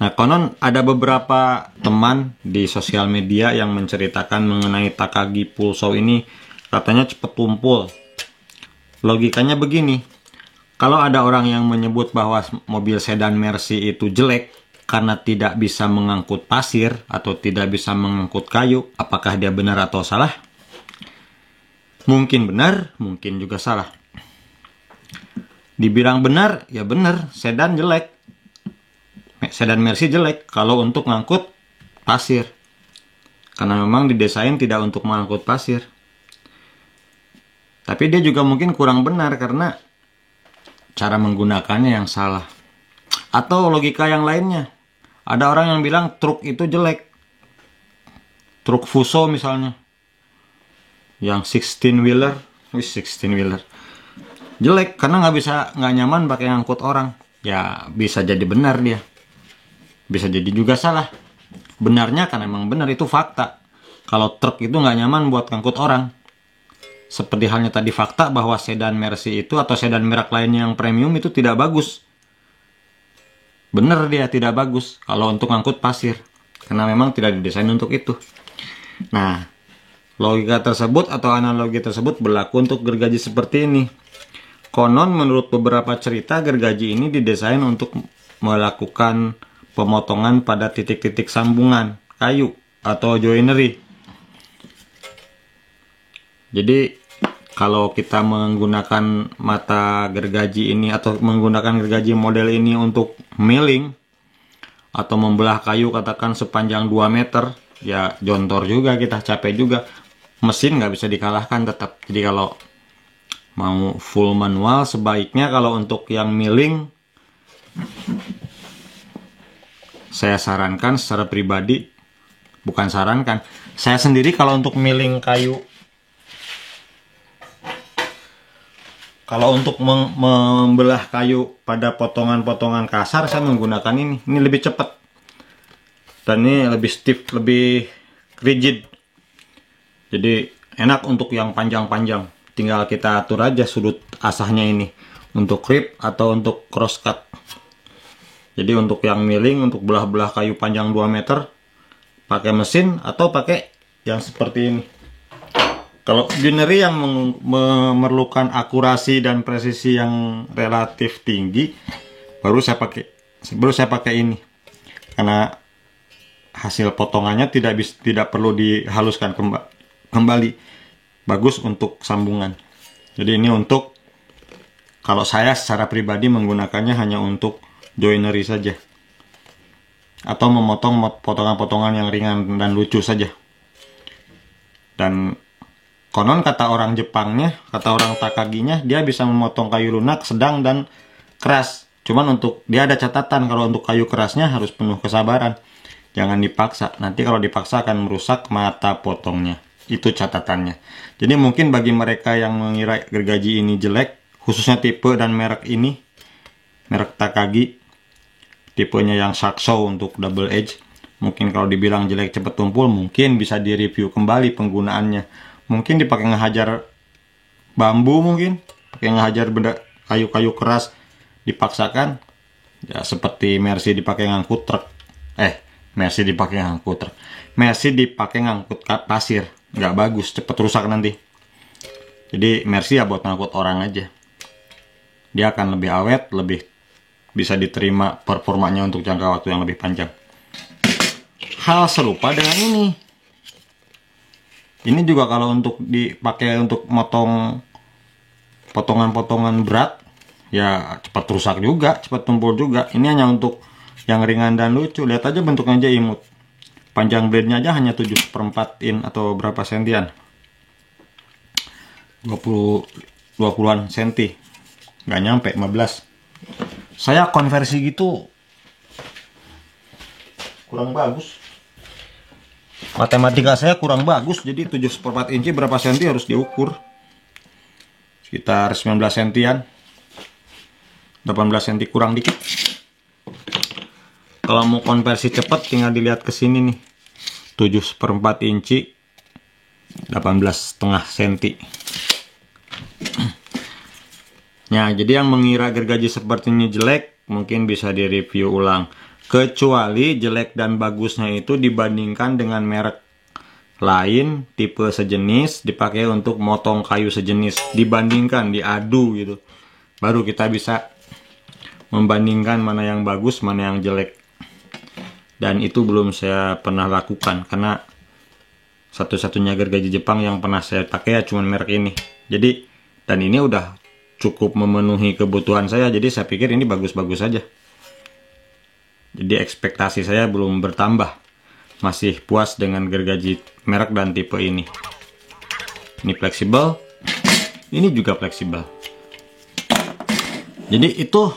Nah, konon ada beberapa teman di sosial media yang menceritakan mengenai Takagi Pulso ini, katanya cepat tumpul. Logikanya begini, kalau ada orang yang menyebut bahwa mobil sedan Mercy itu jelek karena tidak bisa mengangkut pasir atau tidak bisa mengangkut kayu, apakah dia benar atau salah? Mungkin benar, mungkin juga salah. Dibilang benar, ya benar, sedan jelek. Sedan Mercy jelek kalau untuk ngangkut pasir. Karena memang didesain tidak untuk mengangkut pasir. Tapi dia juga mungkin kurang benar karena cara menggunakannya yang salah. Atau logika yang lainnya. Ada orang yang bilang truk itu jelek. Truk Fuso misalnya. Yang 16-wheeler. 16-wheeler. Jelek karena nggak nyaman pakai ngangkut orang. Ya bisa jadi benar dia. Bisa jadi juga salah. Benarnya kan emang benar, itu fakta. Kalau truk itu nggak nyaman buat ngangkut orang. Seperti halnya tadi fakta bahwa sedan Mercy itu atau sedan merek lainnya yang premium itu tidak bagus. Benar dia tidak bagus kalau untuk ngangkut pasir. Karena memang tidak didesain untuk itu. Nah, logika tersebut atau analogi tersebut berlaku untuk gergaji seperti ini. Konon menurut beberapa cerita gergaji ini didesain untuk melakukan pemotongan pada titik-titik sambungan kayu atau joinery. Jadi kalau kita menggunakan mata gergaji ini atau menggunakan gergaji model ini untuk milling atau membelah kayu katakan sepanjang 2 meter, ya jontor juga, kita capek juga. Mesin nggak bisa dikalahkan tetap. Jadi kalau mau full manual, sebaiknya kalau untuk yang milling, saya sarankan secara pribadi, bukan sarankan, saya sendiri kalau untuk milling kayu, kalau untuk membelah kayu pada potongan-potongan kasar, saya menggunakan ini. Ini lebih cepat. Dan ini lebih stiff, lebih rigid. Jadi enak untuk yang panjang-panjang. Tinggal kita atur aja sudut asahnya ini. Untuk rip atau untuk cross cut. Jadi untuk yang milling, untuk belah-belah kayu panjang 2 meter, pakai mesin atau pakai yang seperti ini. Kalau joinery yang memerlukan akurasi dan presisi yang relatif tinggi, baru saya pakai ini. Karena hasil potongannya tidak perlu dihaluskan kembali. Bagus untuk sambungan. Jadi ini untuk, kalau saya secara pribadi menggunakannya hanya untuk joinery saja. Atau memotong potongan-potongan yang ringan dan lucu saja. Dan konon kata orang Jepangnya, kata orang Takaginya, dia bisa memotong kayu lunak, sedang, dan keras. Cuman untuk, dia ada catatan, kalau untuk kayu kerasnya harus penuh kesabaran. Jangan dipaksa, nanti kalau dipaksa akan merusak mata potongnya. Itu catatannya. Jadi mungkin bagi mereka yang mengira gergaji ini jelek, khususnya tipe dan merek ini, merek Takagi, tipenya yang Saxo untuk double edge, mungkin kalau dibilang jelek cepat tumpul, mungkin bisa direview kembali penggunaannya. Mungkin dipakai ngehajar bambu, mungkin pakai ngehajar benda kayu-kayu keras, dipaksakan ya seperti Mercy dipakai ngangkut truk. Mercy dipakai ngangkut truk. Mercy dipakai ngangkut pasir, nggak bagus, cepet rusak nanti. Jadi Mercy ya buat ngangkut orang aja. Dia akan lebih awet, lebih bisa diterima performanya untuk jangka waktu yang lebih panjang. Hal serupa dengan ini. Ini juga kalau untuk dipakai untuk motong potongan-potongan berat, ya cepat rusak juga, cepat tumpul juga. Ini hanya untuk yang ringan dan lucu. Lihat aja bentuknya aja imut. Panjang blade-nya aja hanya 7/4 in atau berapa sentian. 20-an senti. Nggak nyampe 15. Saya konversi gitu kurang bagus. Matematika saya kurang bagus, jadi 7/4 inci berapa senti harus diukur. Sekitar 19 sentian. 18 senti kurang dikit. Kalau mau konversi cepat tinggal dilihat ke sini nih. 7/4 inci 18,5 senti. Ya, jadi yang mengira gergaji seperti ini jelek mungkin bisa direview ulang. Kecuali jelek dan bagusnya itu dibandingkan dengan merek lain, tipe sejenis, dipakai untuk motong kayu sejenis. Dibandingkan, diadu gitu. Baru kita bisa membandingkan mana yang bagus, mana yang jelek. Dan itu belum saya pernah lakukan, karena satu-satunya gergaji Jepang yang pernah saya pakai ya cuma merek ini. Jadi, dan ini udah cukup memenuhi kebutuhan saya, jadi saya pikir ini bagus-bagus saja. Jadi ekspektasi saya belum bertambah. Masih puas dengan gergaji merek dan tipe ini. Ini fleksibel, ini juga fleksibel. Jadi itu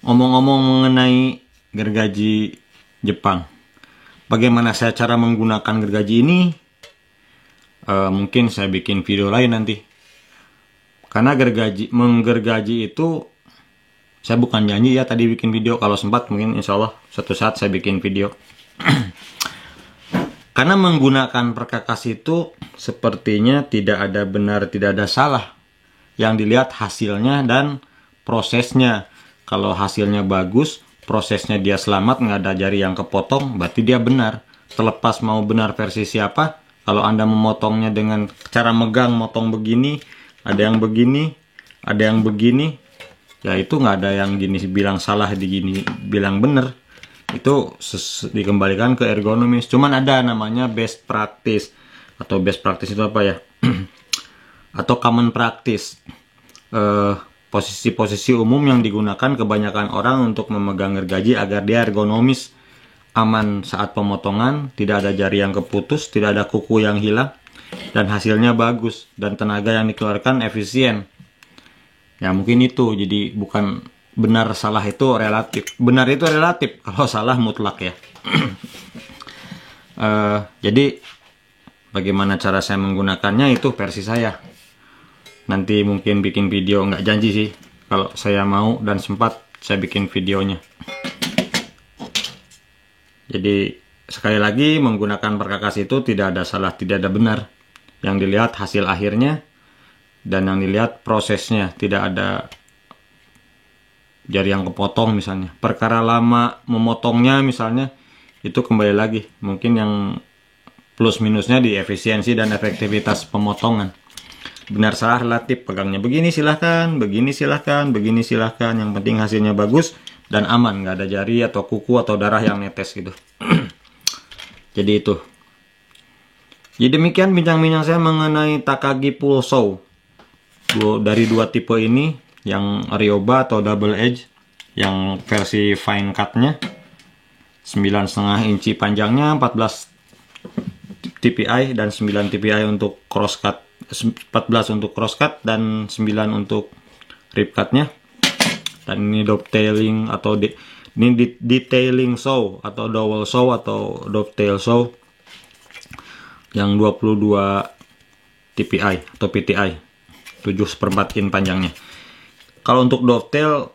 ngomong-ngomong mengenai gergaji Jepang. Bagaimana saya cara menggunakan gergaji ini? Mungkin saya bikin video lain nanti. Karena menggergaji itu, saya bukan janji ya tadi bikin video. Kalau sempat mungkin insya Allah suatu saat saya bikin video. Karena menggunakan perkakas itu sepertinya tidak ada benar, tidak ada salah. Yang dilihat hasilnya dan prosesnya. Kalau hasilnya bagus, prosesnya dia selamat, nggak ada jari yang kepotong, berarti dia benar. Terlepas mau benar versi siapa, kalau Anda memotongnya dengan cara megang, motong begini, ada yang begini, ada yang begini, ya itu nggak ada yang gini bilang salah, gini bilang benar. Itu dikembalikan ke ergonomis. Cuman ada namanya best practice. Atau best practice itu apa ya? Atau common practice. Posisi-posisi umum yang digunakan kebanyakan orang untuk memegang gergaji agar dia ergonomis, aman saat pemotongan, tidak ada jari yang keputus, tidak ada kuku yang hilang, dan hasilnya bagus, dan tenaga yang dikeluarkan efisien. Ya mungkin itu, jadi bukan benar salah itu relatif. Benar itu relatif, kalau salah mutlak ya. Jadi bagaimana cara saya menggunakannya itu versi saya. Nanti mungkin bikin video, nggak janji sih. Kalau saya mau dan sempat saya bikin videonya. Jadi sekali lagi menggunakan perkakas itu tidak ada salah, tidak ada benar. Yang dilihat hasil akhirnya dan yang dilihat prosesnya, tidak ada jari yang kepotong misalnya. Perkara lama memotongnya misalnya, itu kembali lagi. Mungkin yang plus minusnya di efisiensi dan efektivitas pemotongan. Benar salah relatif, pegangnya begini silahkan, begini silahkan, begini silahkan. Yang penting hasilnya bagus dan aman, nggak ada jari atau kuku atau darah yang netes gitu. Jadi itu. Jadi demikian bincang-bincang saya mengenai Takagi Pulso. Dari dua tipe ini, yang Ryoba atau double edge, yang versi fine cut-nya 9,5 inci panjangnya, 14 TPI dan 9 TPI untuk cross cut, 14 untuk cross cut dan 9 untuk rib cut-nya. Dan ini dovetailing atau detailing saw atau dowel saw atau dovetail saw yang 22 TPI atau PTI, 7/4 in panjangnya. Kalau untuk dovetail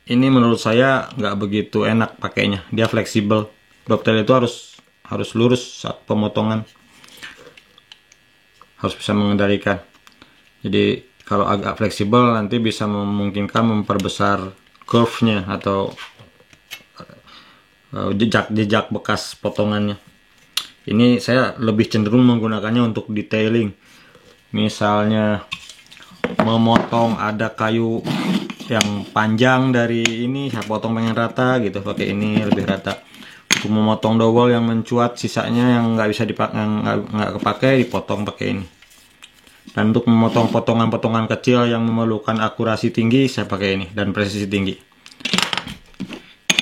ini menurut saya nggak begitu enak pakainya. Dia fleksibel. Dovetail itu harus lurus saat pemotongan. Harus bisa mengendalikan. Jadi kalau agak fleksibel nanti bisa memungkinkan memperbesar curve-nya atau jejak bekas potongannya. Ini saya lebih cenderung menggunakannya untuk detailing. Misalnya memotong ada kayu yang panjang dari ini, saya potong pengen rata gitu, pakai ini lebih rata. Untuk memotong dowel yang mencuat sisanya yang nggak bisa dipakai, nggak kepake, dipotong pakai ini. Dan untuk memotong potongan-potongan kecil yang memerlukan akurasi tinggi, saya pakai ini dan presisi tinggi.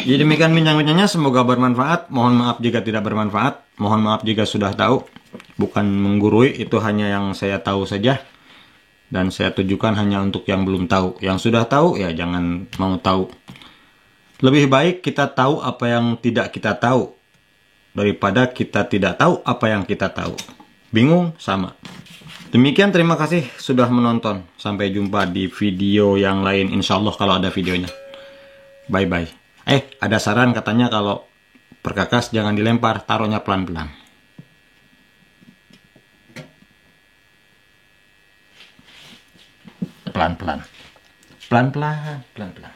Jadi demikian bincang-bincangnya, semoga bermanfaat. Mohon maaf jika tidak bermanfaat. Mohon maaf jika sudah tahu. Bukan menggurui, itu hanya yang saya tahu saja. Dan saya tujukan hanya untuk yang belum tahu. Yang sudah tahu, ya jangan mau tahu. Lebih baik kita tahu apa yang tidak kita tahu, daripada kita tidak tahu apa yang kita tahu. Bingung? Sama. Demikian, terima kasih sudah menonton. Sampai jumpa di video yang lain. Insya Allah kalau ada videonya. Bye-bye. Ada saran katanya kalau perkakas jangan dilempar, taruhnya pelan-pelan. Pelan-pelan. Pelan-pelan, pelan-pelan.